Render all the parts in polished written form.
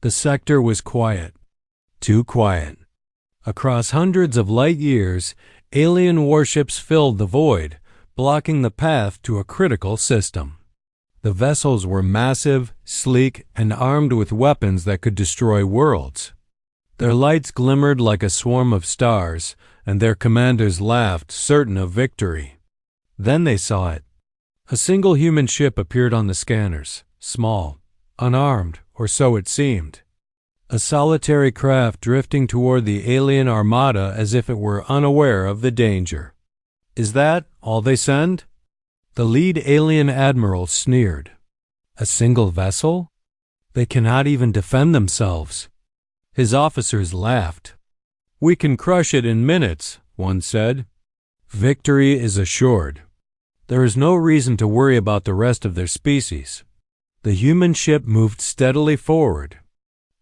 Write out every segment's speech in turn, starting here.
The sector was quiet. Too quiet. Across hundreds of light years, alien warships filled the void, blocking the path to a critical system. The vessels were massive, sleek, and armed with weapons that could destroy worlds. Their lights glimmered like a swarm of stars, and their commanders laughed, certain of victory. Then they saw it. A single human ship appeared on the scanners, small, unarmed, or so it seemed. A solitary craft drifting toward the alien armada as if it were unaware of the danger. "Is that all they send?" The lead alien admiral sneered. "A single vessel? They cannot even defend themselves." His officers laughed. "We can crush it in minutes," one said. "Victory is assured. There is no reason to worry about the rest of their species." The human ship moved steadily forward.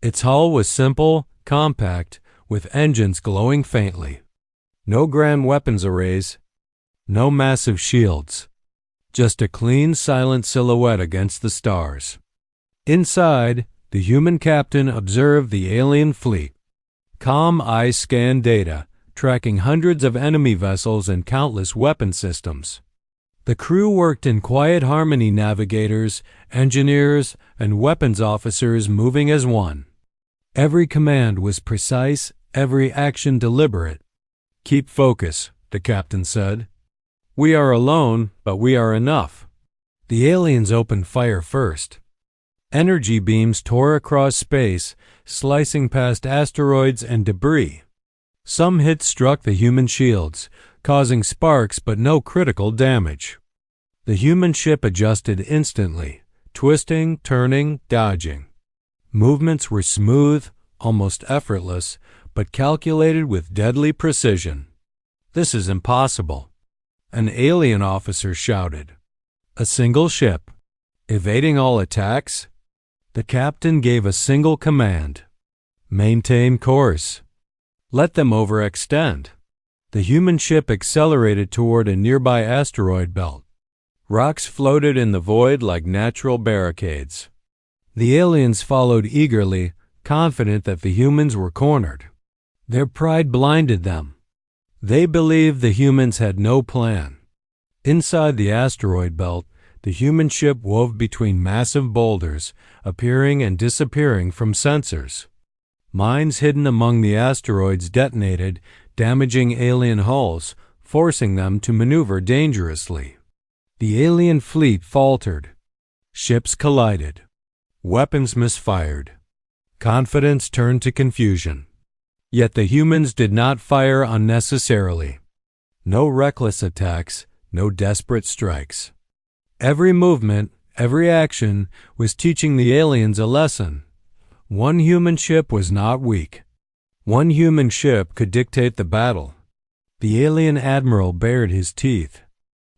Its hull was simple, compact, with engines glowing faintly. No grand weapons arrays, no massive shields. Just a clean, silent silhouette against the stars. Inside, the human captain observed the alien fleet. Calm eyes scanned data, tracking hundreds of enemy vessels and countless weapon systems. The crew worked in quiet harmony, navigators, engineers, and weapons officers moving as one. Every command was precise, every action deliberate. "Keep focus," the captain said. "We are alone, but we are enough." The aliens opened fire first. Energy beams tore across space, slicing past asteroids and debris. Some hits struck the human shields, causing sparks but no critical damage. The human ship adjusted instantly, twisting, turning, dodging. Movements were smooth, almost effortless, but calculated with deadly precision. "This is impossible," an alien officer shouted. "A single ship, evading all attacks?" The captain gave a single command. "Maintain course. Let them overextend." The human ship accelerated toward a nearby asteroid belt. Rocks floated in the void like natural barricades. The aliens followed eagerly, confident that the humans were cornered. Their pride blinded them. They believed the humans had no plan. Inside the asteroid belt, the human ship wove between massive boulders, appearing and disappearing from sensors. Mines hidden among the asteroids detonated, damaging alien hulls, forcing them to maneuver dangerously. The alien fleet faltered. Ships collided. Weapons misfired. Confidence turned to confusion. Yet the humans did not fire unnecessarily. No reckless attacks, no desperate strikes. Every movement, every action was teaching the aliens a lesson. One human ship was not weak. One human ship could dictate the battle. The alien admiral bared his teeth.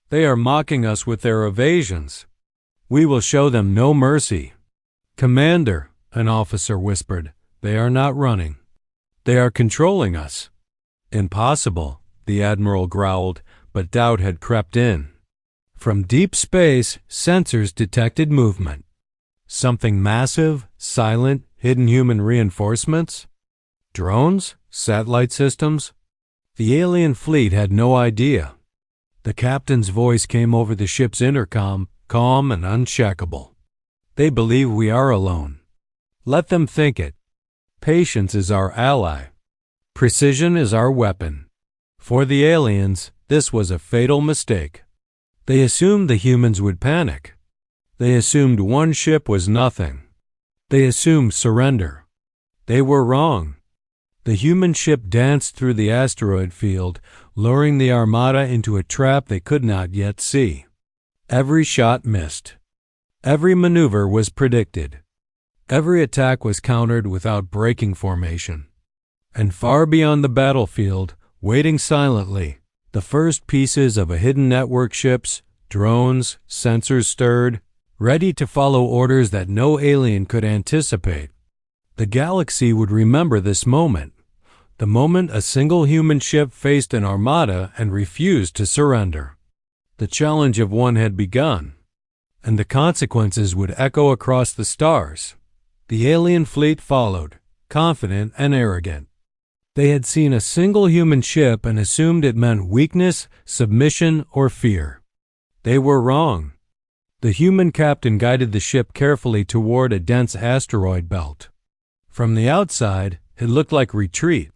"They are mocking us with their evasions. We will show them no mercy." "Commander," an officer whispered, "they are not running. They are controlling us." "Impossible," the admiral growled, but doubt had crept in. From deep space, sensors detected movement. Something massive, silent, hidden human reinforcements? Drones? Satellite systems? The alien fleet had no idea. The captain's voice came over the ship's intercom, calm and unshakable. "They believe we are alone. Let them think it. Patience is our ally. Precision is our weapon." For the aliens, this was a fatal mistake. They assumed the humans would panic. They assumed one ship was nothing. They assumed surrender. They were wrong. The human ship danced through the asteroid field, luring the armada into a trap they could not yet see. Every shot missed. Every maneuver was predicted. Every attack was countered without breaking formation. And far beyond the battlefield, waiting silently, the first pieces of a hidden network ships, drones, sensors stirred, ready to follow orders that no alien could anticipate. The galaxy would remember this moment, the moment a single human ship faced an armada and refused to surrender. The challenge of one had begun, and the consequences would echo across the stars. The alien fleet followed, confident and arrogant. They had seen a single human ship and assumed it meant weakness, submission, or fear. They were wrong. The human captain guided the ship carefully toward a dense asteroid belt. From the outside, it looked like retreat.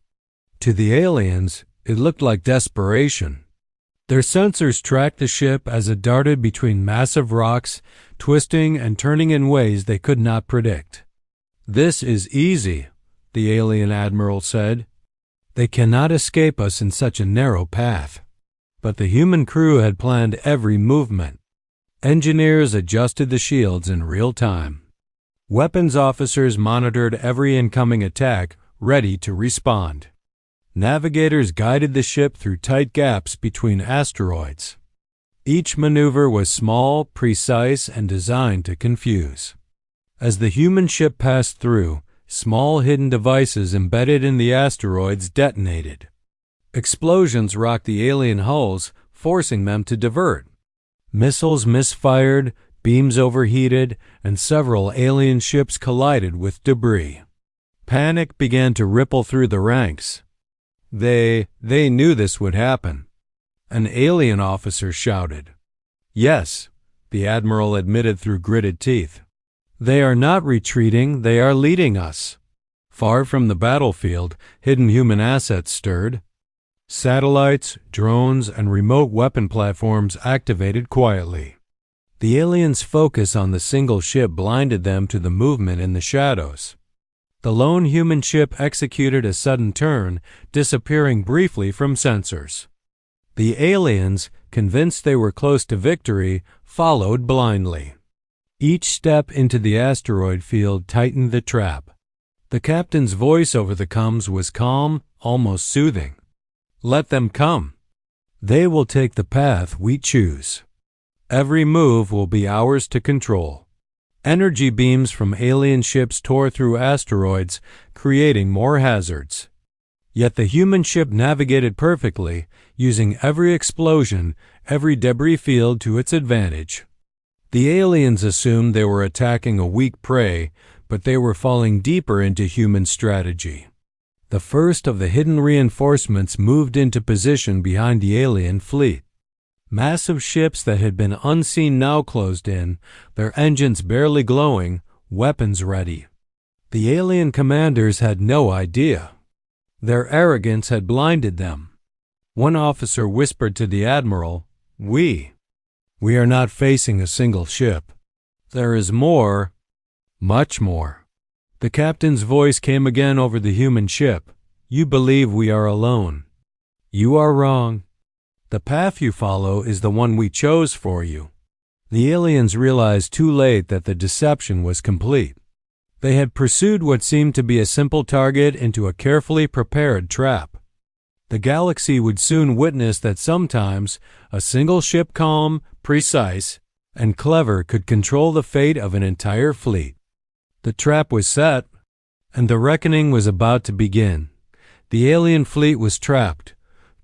To the aliens, it looked like desperation. Their sensors tracked the ship as it darted between massive rocks, twisting and turning in ways they could not predict. "This is easy," the alien admiral said. "They cannot escape us in such a narrow path." But the human crew had planned every movement. Engineers adjusted the shields in real time. Weapons officers monitored every incoming attack, ready to respond. Navigators guided the ship through tight gaps between asteroids. Each maneuver was small, precise, and designed to confuse. As the human ship passed through, small hidden devices embedded in the asteroids detonated. Explosions rocked the alien hulls, forcing them to divert. Missiles misfired, beams overheated, and several alien ships collided with debris. Panic began to ripple through the ranks. They knew this would happen. An alien officer shouted. "Yes," the admiral admitted through gritted teeth. "They are not retreating, they are leading us." Far from the battlefield, hidden human assets stirred. Satellites, drones, and remote weapon platforms activated quietly. The aliens' focus on the single ship blinded them to the movement in the shadows. The lone human ship executed a sudden turn, disappearing briefly from sensors. The aliens, convinced they were close to victory, followed blindly. Each step into the asteroid field tightened the trap. The captain's voice over the comms was calm, almost soothing. "Let them come. They will take the path we choose. Every move will be ours to control." Energy beams from alien ships tore through asteroids, creating more hazards. Yet the human ship navigated perfectly, using every explosion, every debris field to its advantage. The aliens assumed they were attacking a weak prey, but they were falling deeper into human strategy. The first of the hidden reinforcements moved into position behind the alien fleet. Massive ships that had been unseen now closed in, their engines barely glowing, weapons ready. The alien commanders had no idea. Their arrogance had blinded them. One officer whispered to the admiral, We are not facing a single ship. There is more, much more." The captain's voice came again over the human ship. "You believe we are alone. You are wrong. The path you follow is the one we chose for you." The aliens realized too late that the deception was complete. They had pursued what seemed to be a simple target into a carefully prepared trap. The galaxy would soon witness that sometimes a single ship, calm, precise, and clever, could control the fate of an entire fleet. The trap was set, and the reckoning was about to begin. The alien fleet was trapped,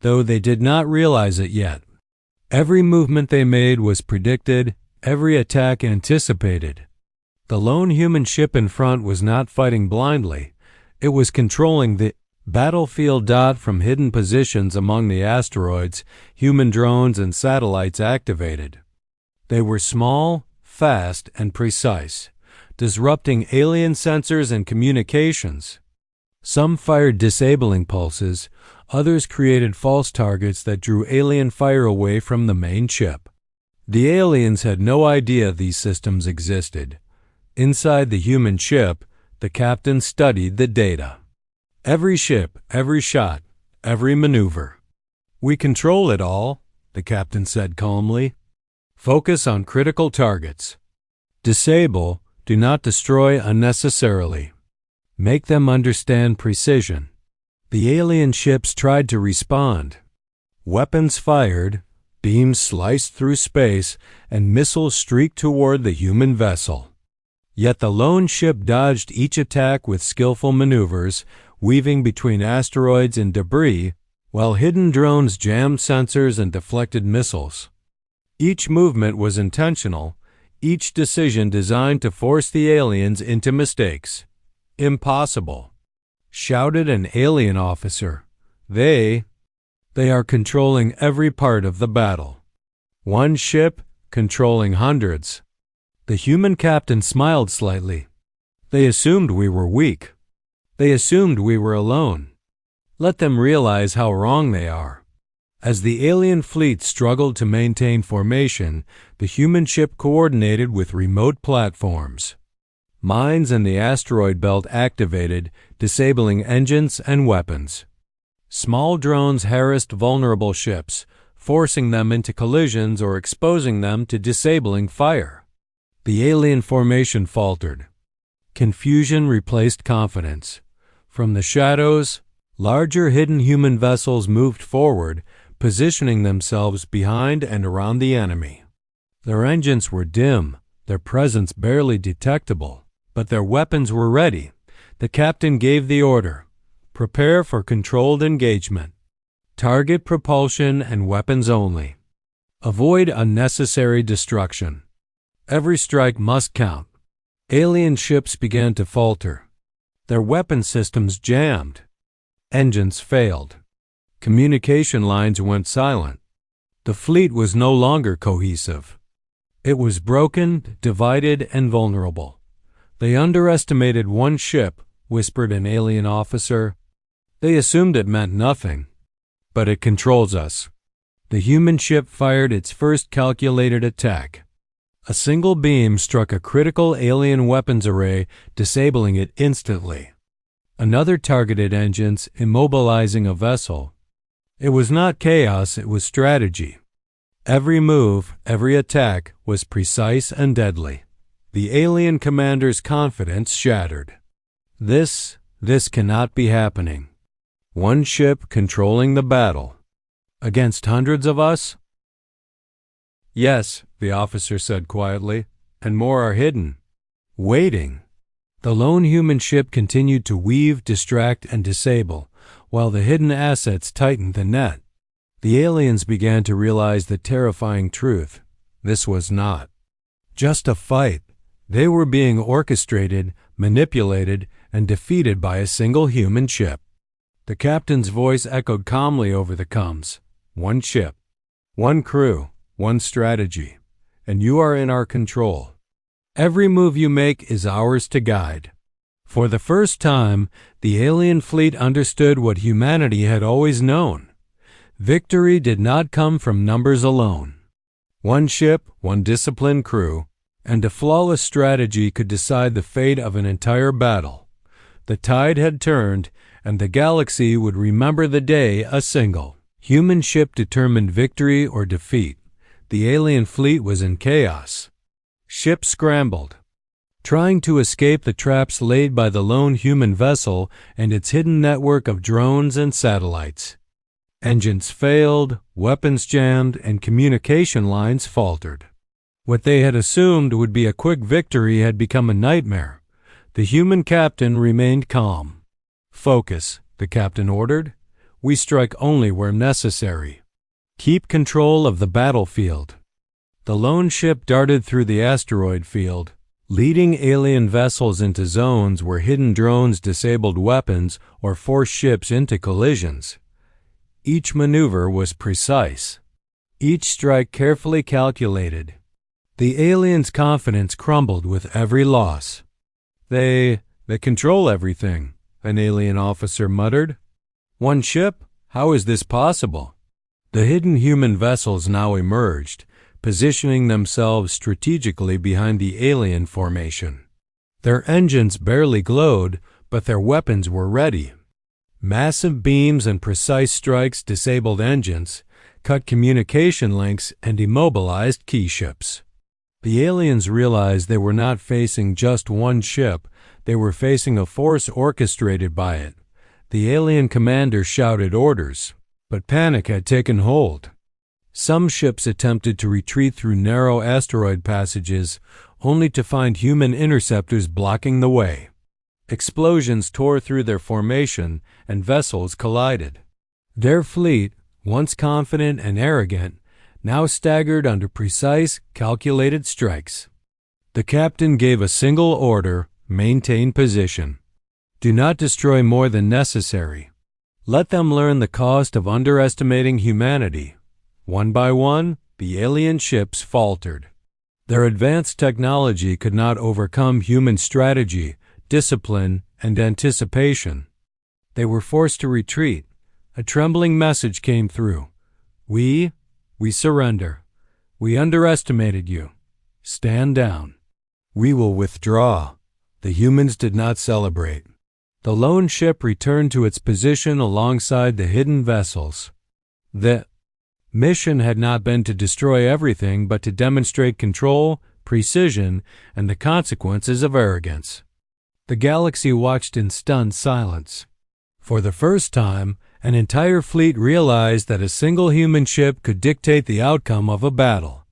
though they did not realize it yet. Every movement they made was predicted, every attack anticipated. The lone human ship in front was not fighting blindly. It was controlling the battlefield. From hidden positions among the asteroids, human drones and satellites activated. They were small, fast, and precise, disrupting alien sensors and communications. Some fired disabling pulses, others created false targets that drew alien fire away from the main ship. The aliens had no idea these systems existed. Inside the human ship, the captain studied the data. Every ship, every shot, every maneuver. "We control it all," the captain said calmly. "Focus on critical targets. Disable, do not destroy unnecessarily. Make them understand precision." The alien ships tried to respond. Weapons fired, beams sliced through space, and missiles streaked toward the human vessel. Yet the lone ship dodged each attack with skillful maneuvers, weaving between asteroids and debris, while hidden drones jammed sensors and deflected missiles. Each movement was intentional, each decision designed to force the aliens into mistakes. "Impossible," shouted an alien officer. They are controlling every part of the battle. One ship controlling hundreds." The human captain smiled slightly. "They assumed we were weak. They assumed we were alone. Let them realize how wrong they are." As the alien fleet struggled to maintain formation, the human ship coordinated with remote platforms. Mines in the asteroid belt activated, disabling engines and weapons. Small drones harassed vulnerable ships, forcing them into collisions or exposing them to disabling fire. The alien formation faltered. Confusion replaced confidence. From the shadows, larger hidden human vessels moved forward, positioning themselves behind and around the enemy. Their engines were dim, their presence barely detectable, but their weapons were ready. The captain gave the order: "Prepare for controlled engagement. Target propulsion and weapons only. Avoid unnecessary destruction. Every strike must count." Alien ships began to falter. Their weapon systems jammed. Engines failed. Communication lines went silent. The fleet was no longer cohesive. It was broken, divided, and vulnerable. "They underestimated one ship," whispered an alien officer. "They assumed it meant nothing. But it controls us." The human ship fired its first calculated attack. A single beam struck a critical alien weapons array, disabling it instantly. Another targeted engines, immobilizing a vessel. It was not chaos, it was strategy. Every move, every attack was precise and deadly. The alien commander's confidence shattered. This cannot be happening. One ship controlling the battle. Against hundreds of us? "Yes," the officer said quietly, "and more are hidden. Waiting." The lone human ship continued to weave, distract, and disable, while the hidden assets tightened the net. The aliens began to realize the terrifying truth. This was not just a fight. They were being orchestrated, manipulated, and defeated by a single human ship. The captain's voice echoed calmly over the comms. "One ship, one crew, one strategy, and you are in our control. Every move you make is ours to guide." For the first time, the alien fleet understood what humanity had always known. Victory did not come from numbers alone. One ship, one disciplined crew, and a flawless strategy could decide the fate of an entire battle. The tide had turned, and the galaxy would remember the day a single human ship determined victory or defeat. The alien fleet was in chaos. Ships scrambled, trying to escape the traps laid by the lone human vessel and its hidden network of drones and satellites. Engines failed, weapons jammed, and communication lines faltered. What they had assumed would be a quick victory had become a nightmare. The human captain remained calm. "Focus," the captain ordered. "We strike only where necessary. Keep control of the battlefield." The lone ship darted through the asteroid field, leading alien vessels into zones where hidden drones disabled weapons or forced ships into collisions. Each maneuver was precise, each strike carefully calculated. The aliens' confidence crumbled with every loss. They control everything," an alien officer muttered. "One ship? How is this possible?" The hidden human vessels now emerged, positioning themselves strategically behind the alien formation. Their engines barely glowed, but their weapons were ready. Massive beams and precise strikes disabled engines, cut communication links, and immobilized key ships. The aliens realized they were not facing just one ship, they were facing a force orchestrated by it. The alien commander shouted orders, but panic had taken hold. Some ships attempted to retreat through narrow asteroid passages, only to find human interceptors blocking the way. Explosions tore through their formation, and vessels collided. Their fleet, once confident and arrogant, now staggered under precise, calculated strikes. The captain gave a single order: maintain position. Do not destroy more than necessary. Let them learn the cost of underestimating humanity. One by one, the alien ships faltered. Their advanced technology could not overcome human strategy, discipline, and anticipation. They were forced to retreat. A trembling message came through. We surrender. We underestimated you. Stand down. We will withdraw. The humans did not celebrate. The lone ship returned to its position alongside the hidden vessels. The mission had not been to destroy everything, but to demonstrate control, precision, and the consequences of arrogance. The galaxy watched in stunned silence. For the first time, an entire fleet realized that a single human ship could dictate the outcome of a battle.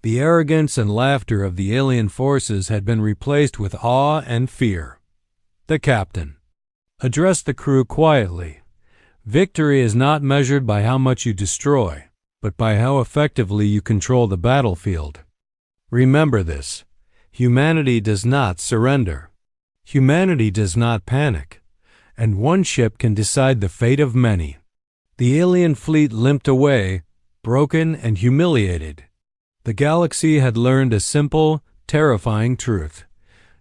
The arrogance and laughter of the alien forces had been replaced with awe and fear. The captain addressed the crew quietly. Victory is not measured by how much you destroy, but by how effectively you control the battlefield. Remember this: humanity does not surrender. Humanity does not panic, and one ship can decide the fate of many. The alien fleet limped away, broken and humiliated. The galaxy had learned a simple, terrifying truth: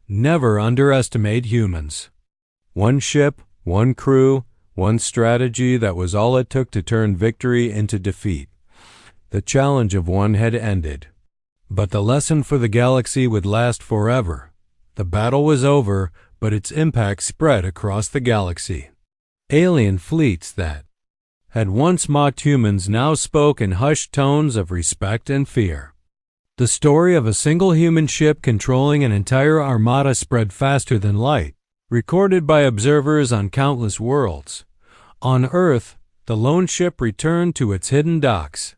never underestimate humans. One ship, one crew, one strategy, that was all it took to turn victory into defeat. The challenge of one had ended. But the lesson for the galaxy would last forever. The battle was over, but its impact spread across the galaxy. Alien fleets that had once mocked humans now spoke in hushed tones of respect and fear. The story of a single human ship controlling an entire armada spread faster than light, recorded by observers on countless worlds. On Earth, the lone ship returned to its hidden docks.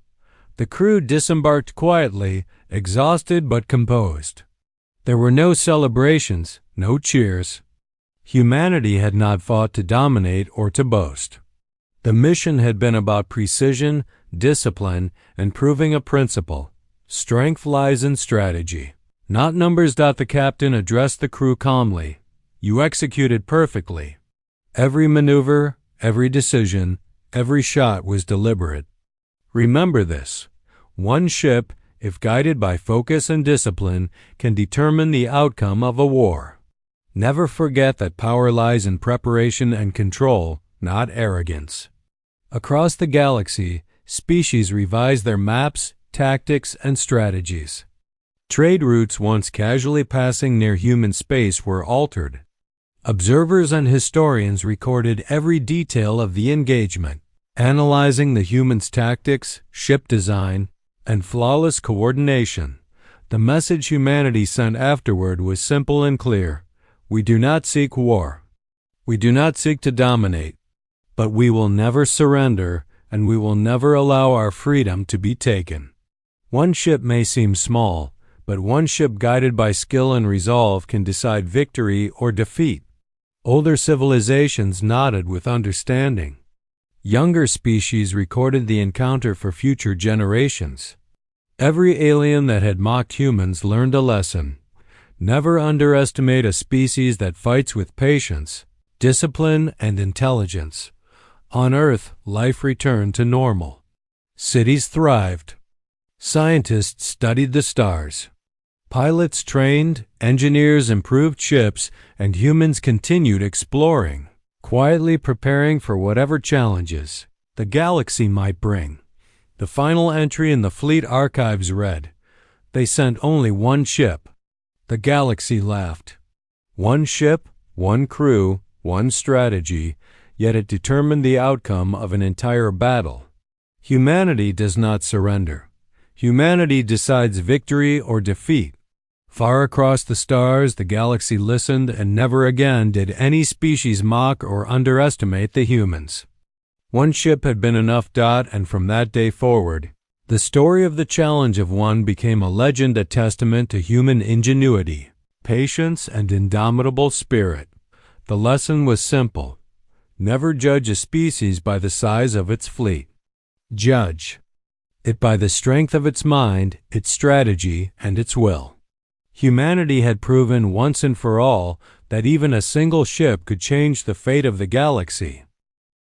The crew disembarked quietly, exhausted but composed. There were no celebrations, no cheers. Humanity had not fought to dominate or to boast. The mission had been about precision, discipline, and proving a principle. Strength lies in strategy, not numbers. The captain addressed the crew calmly. You executed perfectly. Every maneuver, every decision, every shot was deliberate. Remember this: one ship, if guided by focus and discipline, can determine the outcome of a war. Never forget that power lies in preparation and control, not arrogance. Across the galaxy, species revised their maps, tactics, and strategies. Trade routes once casually passing near human space were altered. Observers and historians recorded every detail of the engagement, analyzing the humans' tactics, ship design, and flawless coordination. The message humanity sent afterward was simple and clear: we do not seek war. We do not seek to dominate. But we will never surrender, and we will never allow our freedom to be taken. One ship may seem small, but one ship guided by skill and resolve can decide victory or defeat. Older civilizations nodded with understanding. Younger species recorded the encounter for future generations. Every alien that had mocked humans learned a lesson. Never underestimate a species that fights with patience, discipline, and intelligence. On Earth, life returned to normal. Cities thrived. Scientists studied the stars. Pilots trained, engineers improved ships, and humans continued exploring, quietly preparing for whatever challenges the galaxy might bring. The final entry in the fleet archives read, "They sent only one ship." The galaxy laughed. One ship, one crew, one strategy, yet it determined the outcome of an entire battle. Humanity does not surrender. Humanity decides victory or defeat. Far across the stars, the galaxy listened, and never again did any species mock or underestimate the humans. One ship had been enough. And from that day forward, the story of the challenge of one became a legend, a testament to human ingenuity, patience, and indomitable spirit. The lesson was simple: never judge a species by the size of its fleet. Judge it by the strength of its mind, its strategy, and its will. Humanity had proven once and for all that even a single ship could change the fate of the galaxy.